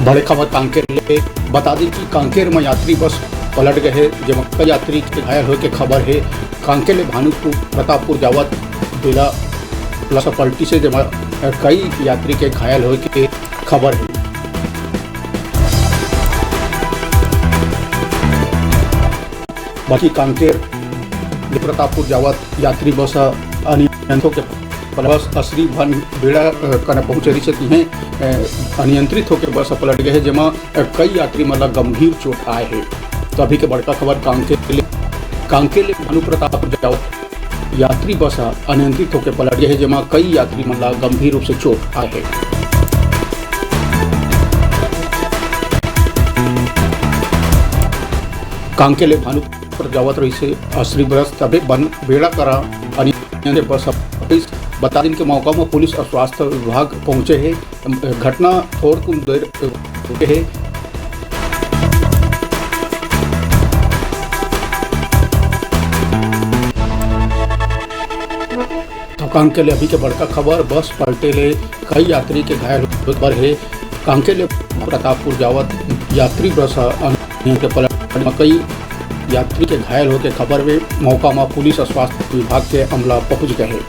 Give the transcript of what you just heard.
बड़े खबर कांकेर ले बता दी कि कांकेर में यात्री बस पलट गए है, जेमा कई यात्री के घायल होने की खबर है। कांकेर ले भानुपुर प्रतापपुर जावत बेला प्लस पलटी से जेमा कई यात्री के घायल होने की खबर है। बाकी कांकेर प्रतापपुर जावत यात्री बस अनियंत्रित के बस असरी भन बेड़ा कन पहुँचे रही हैं अनियंत्रित होकर बस पलट गए हैं, जेमा कई यात्री मतलब गंभीर चोट आए हैं। तो अभी के बड़का खबर कांकेर ले भानु प्रतापपुर जावत यात्री बस अनियंत्रित होकर पलट गए हैं, जेमा कई यात्री मतलब गंभीर रूप से चोट आए हैं। कांकेर ले भानु जावत रही से असरी बस तबे बन बेड़ा करा अनियंत्रित बस बता दिन के मौका में पुलिस और स्वास्थ्य विभाग पहुंचे हैं। घटना थोड़ी कुछ देर है। तो कांकेर ले अभी के बड़का खबर बस पलटे ले कई यात्री के घायल होने पर है। कांकेर ले प्रतापपुर जावत यात्री बस के पलट में कई यात्री के घायल होने की खबर में मौका में पुलिस और स्वास्थ्य विभाग के अमला पहुंच गए हैं।